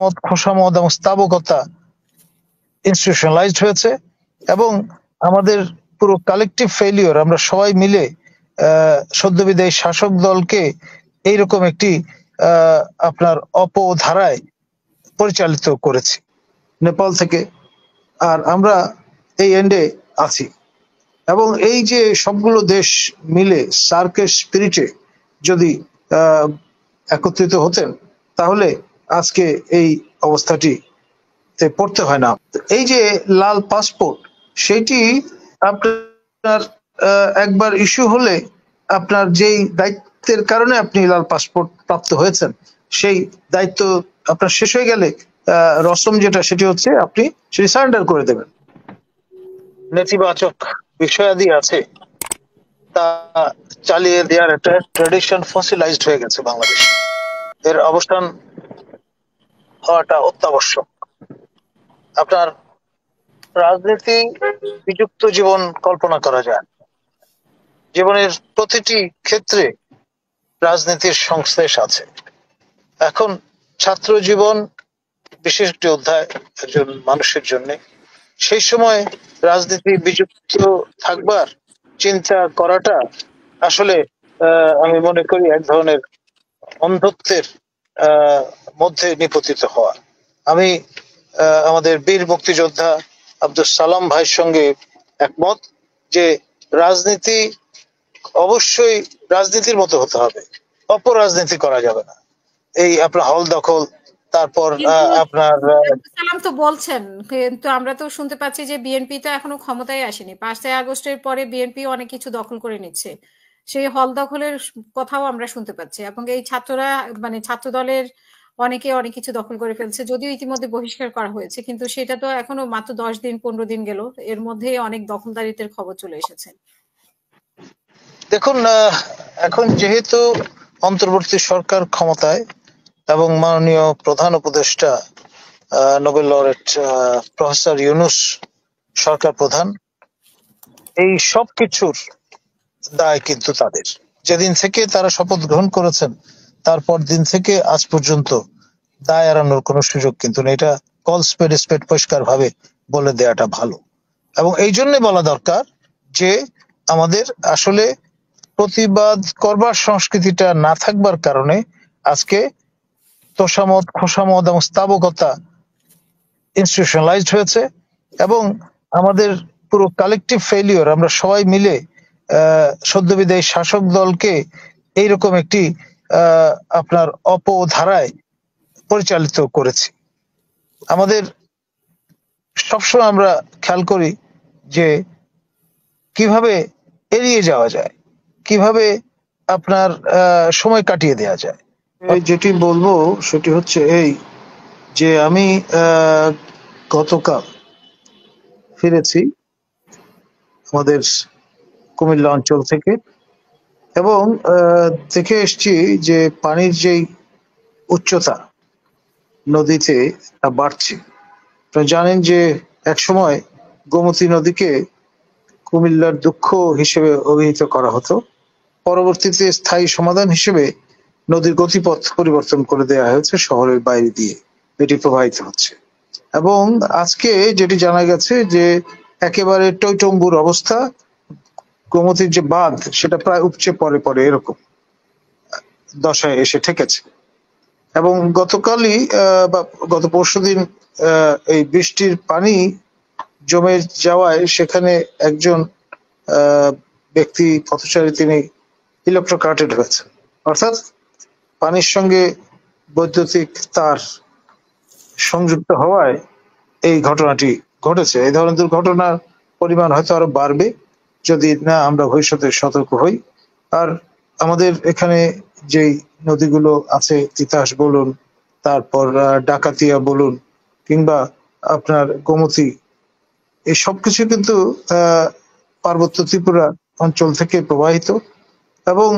খোসামত এবং স্থাবকতা ইনস্টিটিউশনালাইজড হয়েছে এবং আমাদের পুরো কালেকটিভ ফেলিওর, আমরা সবাই মিলে সদ্যবিদায়ী শাসক দলকে এইরকম একটি আপনার অপধারায় পরিচালিত করেছি নেপাল থেকে, আর আমরা এই এন্ডে আছি। এবং এই যে সবগুলো দেশ মিলে সার্কের স্পিরিটে যদি একত্রিত হতেন তাহলে আজকে এই অবস্থাটি পড়তে হয় না। এই যে লাল পাসপোর্ট, সেটি আপনার একবার ইস্যু হলে আপনার যেই দায়িত্বের কারণে আপনি লাল পাসপোর্ট প্রাপ্ত হয়েছেন সেই দায়িত্ব আপনার শেষ হয়ে গেলে রসম যেটা সেটি হচ্ছে আপনি সেটি সারেন্ডার করে দেবেন। নেতিবাচক বিষয়াদি আছে তা চালিয়ে দেওয়ার একটা ট্রেডিশন ফসিলাইজড হয়ে গেছে বাংলাদেশে। এর অবস্থান হওয়াটা অত্যাবশ্যক। আপনার রাজনীতি বিযুক্ত জীবন কল্পনা করা যায়। জীবনের প্রতিটি ক্ষেত্রে রাজনীতির সংশ্লেষ আছে। এখন ছাত্র জীবন বিশেষ একটি অধ্যায় একজন মানুষের জন্য। সেই সময় রাজনীতি বিযুক্ত থাকবার চিন্তা করাটা আসলে আমি মনে করি এক ধরনের অন্ধত্বের মধ্যে নিপতিত হওয়া। আমি আমাদের বীর মুক্তিযোদ্ধা আব্দুল সালাম ভাইয়ের সঙ্গে একমত যে রাজনীতি অবশ্যই রাজনীতির মতো হতে হবে, অপরাজনীতি করা যাবে না। এই আপনার হল দখল, তারপর আপনার সালাম তো বলছেন, কিন্তু আমরা তো শুনতে পাচ্ছি যে বিএনপি তো এখনো ক্ষমতায় আসেনি। 5ই আগস্টের পরে বিএনপি অনেক কিছু দখল করে নিচ্ছে, সেই হল দখলের কথাও আমরা শুনতে পাচ্ছি। এবং এই ছাত্ররা মানে ছাত্র দলের অনেকে অনেক কিছু দখল করে ফেলছে, যদিও ইতিমধ্যে বহিষ্কার করা হয়েছে, কিন্তু সেটা তো এখনো মাত্র 10 দিন 15 দিন গেল, এর মধ্যে অনেক দখলদারিত্বের খবর চলে এসেছে। দেখুন, এখন যেহেতু অন্তর্বর্তী সরকার ক্ষমতায় এবং মাননীয় প্রধান উপদেষ্টা নোবেল লরেট প্রফেসর ইউনূস সরকার প্রধান, এই সব কিছুর দায় কিন্তু তাদের। যেদিন থেকে তারা শপথ গ্রহণ করেছেন তারপর দিন থেকে আজ পর্যন্ত দায় এড়ানোর কোনো সুযোগ কিন্তু নেই। এটা কল স্পেড স্পেড পরিষ্কার ভাবে বলে দেওয়াটা ভালো। এবং এই জন্য বলা দরকার যে আমাদের আসলে প্রতিবাদ করবার সংস্কৃতিটা না থাকবার কারণে আজকে তোষামত খোসামত এবং স্থাবকতা ইনস্টিটিউশনালাইজড হয়েছে এবং আমাদের পুরো কালেকটিভ ফেলিওর, আমরা সবাই মিলে সদ্যবিদায়ী শাসক দলকে এইরকম একটি আপনার অপধারায় পরিচালিত করেছি। আমাদের সবসময় আমরা খেয়াল করি যে কিভাবে এড়িয়ে যাওয়া যায়, কিভাবে আপনার সময় কাটিয়ে দেওয়া যায়। যেটি বলবো সেটি হচ্ছে এই যে আমি গতকাল ফিরেছি আমাদের কুমিল্লা অঞ্চল থেকে এবং দেখে এসছি যে পানির যেই উচ্চতা নদীতে তা বাড়ছে। আপনারা জানেন যে একসময় গোমতী নদীকে কুমিল্লার দুঃখ হিসেবে অভিহিত করা হতো, পরবর্তীতে স্থায়ী সমাধান হিসেবে নদীর গতিপথ পরিবর্তন করে দেওয়া হয়েছে, শহরের বাইরে দিয়ে এটি প্রবাহিত হচ্ছে। এবং আজকে যেটি জানা গেছে যে একেবারে টইটম্বুর অবস্থা, গোমতীর যে বাঁধ সেটা প্রায় উপচে পড়ে পড়ে এরকম দশায় এসে ঠেকেছে। এবং গতকালই বা গত পরশুদিন এই বৃষ্টির পানি জমে যাওয়ায় সেখানে একজন ব্যক্তি পথচারী তিনি ইলেকট্রোকাটেড হয়েছেন, অর্থাৎ পানির সঙ্গে বৈদ্যুতিক তার সংযুক্ত হওয়ায় এই ঘটনাটি ঘটেছে। এই ধরনের দুর্ঘটনার পরিমাণ হয়তো আরো বাড়বে যদি না আমরা ভবিষ্যতে সতর্ক হই। আর আমাদের এখানে যেই নদীগুলো আছে, তিতাস বলুন, তারপর ডাকাতিয়া বলুন, কিংবা আপনার গোমতী, এই সবকিছু কিন্তু পার্বত্য ত্রিপুরা অঞ্চল থেকে প্রবাহিত। এবং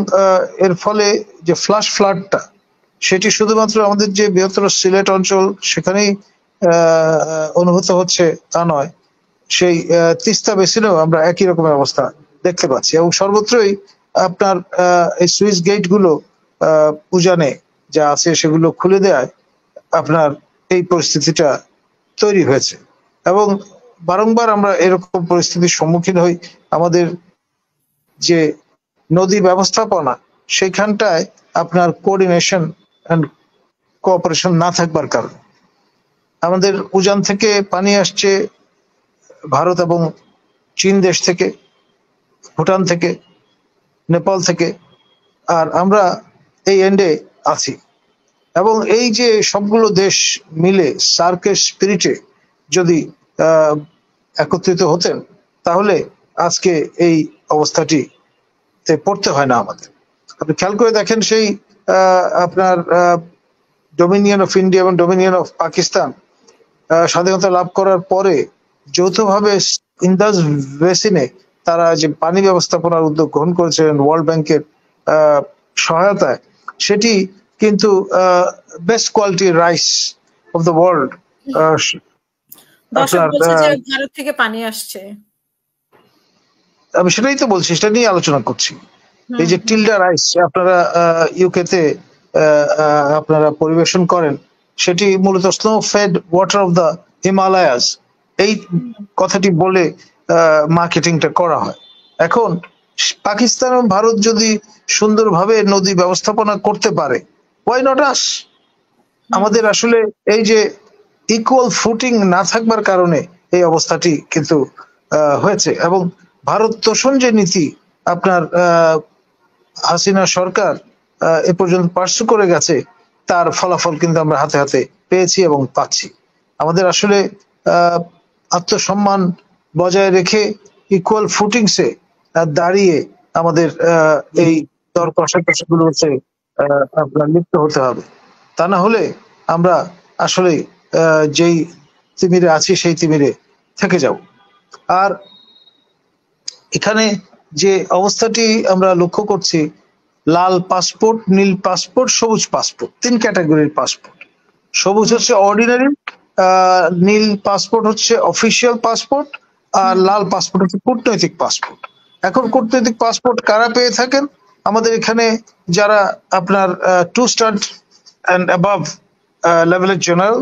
এর ফলে যে ফ্লাশ ফ্লাডটা সেটি শুধুমাত্র আমাদের যে বৃহত্তর সিলেট অঞ্চল সেখানেই অনুভূত হচ্ছে তা নয়, সেই তিস্তা বেসিনেও আমরা একই রকমের অবস্থা দেখতে পাচ্ছি। এবং সর্বত্রই আপনার এই সুইচ গেট গুলো উজানে যা আছে সেগুলো খুলে দেয় আপনার এই পরিস্থিতিটা তৈরি হয়েছে এবং বারংবার আমরা এরকম পরিস্থিতির সম্মুখীন হই। আমাদের যে নদী ব্যবস্থাপনা সেখানটায় আপনার কোঅর্ডিনেশন এন্ড কোঅপারেশন না থাকবার কারণে আমাদের উজান থেকে পানি আসছে ভারত এবং চীন দেশ থেকে, ভুটান থেকে, নেপাল থেকে, আর আমরা এই এন্ডে আছি এবং এই যে সবগুলো দেশ মিলে সার্কের স্পিরিটে যদি একত্রিত হতেন তাহলে আজকে এই অবস্থাটি পড়তে হয় না আমাদের। আপনি খেয়াল করে দেখেন সেই আপনার ডোমিনিয়ন অফ ইন্ডিয়া এবং ডোমিনিয়ন অফ পাকিস্তান স্বাধীনতা লাভ করার পরে যৌথভাবে ইন্দাস বেসিনে তারা যে পানি ব্যবস্থাপনার উদ্যোগ গ্রহণ করেছিলেন ওয়ার্ল্ড ব্যাংকের সহায়তায়, সেটি কিন্তু বেস্ট কোয়ালিটির rice of the world. Bharat থেকে পানি আসছে, আমি সেটাই তো বলছি, সেটা নিয়ে আলোচনা করছি। এই যে টিল্ডা রাইস আপনারা ইউকে তে আপনারা পরিবেশন করেন, সেটি মূলত snow fed water of the Himalayas এই কথাটি বলে মার্কেটিংটা করা হয়। এখন পাকিস্তান এবং ভারত যদি সুন্দরভাবে নদী ব্যবস্থাপনা করতে পারে, ওয়াই নট আস? আমাদের আসলে এই যে ইকুয়াল ফুটিং না থাকবার কারণে এই অবস্থাটি কিন্তু হয়েছে এবং ভারত তোষণ যে নীতি আপনার হাসিনা সরকার এ পর্যন্ত পার্সু করে গেছে, তার ফলাফল কিন্তু আমরা হাতে হাতে পেয়েছি এবং পাচ্ছি। আমাদের আসলে আত্মসম্মান বজায় রেখে ইকুয়াল ফুটিংসে দাঁড়িয়ে আমাদের এই দর কষাকষিগুলো হচ্ছে আপনার লিপ্ত হতে হবে। তা না হলে আমরা আসলে যেই তিমিরে আছি সেই তিমিরে থেকে যাব। আর এখানে যে অবস্থাটি আমরা লক্ষ্য করছি, লাল পাসপোর্ট, নীল পাসপোর্ট, সবুজ পাসপোর্ট, 3 ক্যাটাগরির পাসপোর্ট। সবুজ হচ্ছে অর্ডিনারি, নীল পাসপোর্ট হচ্ছে অফিসিয়াল পাসপোর্ট, আর লাল পাসপোর্ট হচ্ছে কূটনৈতিক পাসপোর্ট। এখন কূটনৈতিক পাসপোর্ট কারা পেয়ে থাকেন? আমাদের এখানে যারা আপনার 2 স্টার অ্যান্ড অ্যাবাভ লেভেলের জেনারেল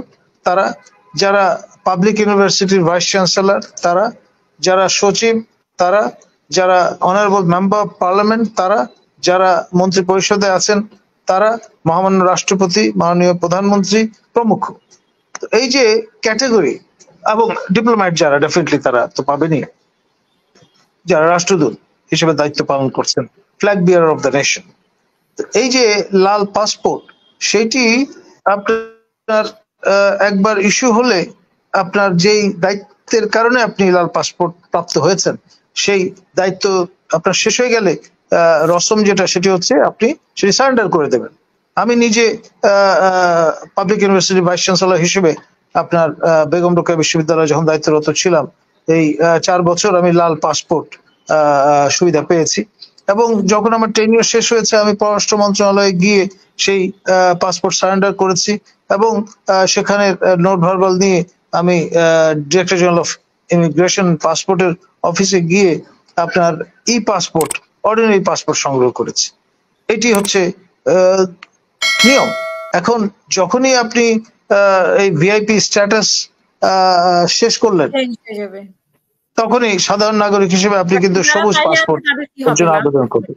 তারা, যারা পাবলিক ইউনিভার্সিটির ভাইস চ্যান্সেলর তারা, যারা সচিব তারা, যারা অনারেবল মেম্বার অফ পার্লামেন্ট তারা, যারা মন্ত্রী পরিষদে আছেন তারা, মহামান্য রাষ্ট্রপতি, মাননীয় প্রধানমন্ত্রী প্রমুখ। এই যে ক্যাটাগরি, এবং ডিপ্লোম্যাট যারা ডেফিনেটলি তারা তো পাবেনই, যারা রাষ্ট্রদূত হিসেবে দায়িত্ব পালন করছেন, flag bearer of the nation. এই যে লাল পাসপোর্ট, সেটি আপনার একবার ইস্যু হলে আপনার যেই দায়িত্বের কারণে আপনি লাল পাসপোর্ট প্রাপ্ত হয়েছেন, সেই দায়িত্ব আপনার শেষ হয়ে গেলে রসম যেটা সেটি হচ্ছে আপনি সেটি সারেন্ডার করে দেবেন। আমি নিজে পাবলিক ইউনিভার্সিটি ভাইস চ্যান্সেলর হিসেবে আপনার বেগম রোকেয়া বিশ্ববিদ্যালয়ে যখন দায়িত্বরত ছিলাম, এই 4 বছর আমি লাল পাসপোর্ট সুবিধা পেয়েছি এবং যখন আমার টেনিউর শেষ হয়েছে আমি পররাষ্ট্র মন্ত্রণালয়ে গিয়ে সেই পাসপোর্ট সারেন্ডার করেছি এবং সেখানে নোট ভার্বাল নিয়ে আমি ডিরেক্টর জেনারেল অফ ইমিগ্রেশন পাসপোর্টের অফিসে গিয়ে আপনার ই পাসপোর্ট, অর্ডিনারি পাসপোর্ট সংগ্রহ করেছি। এটি হচ্ছে নিয়ম। এখন যখনই আপনি এই ভিআইপি স্ট্যাটাস শেষ করলেন, তখনই সাধারণ নাগরিক হিসেবে আপনি কিন্তু সবুজ পাসপোর্ট জন্য আবেদন করবেন।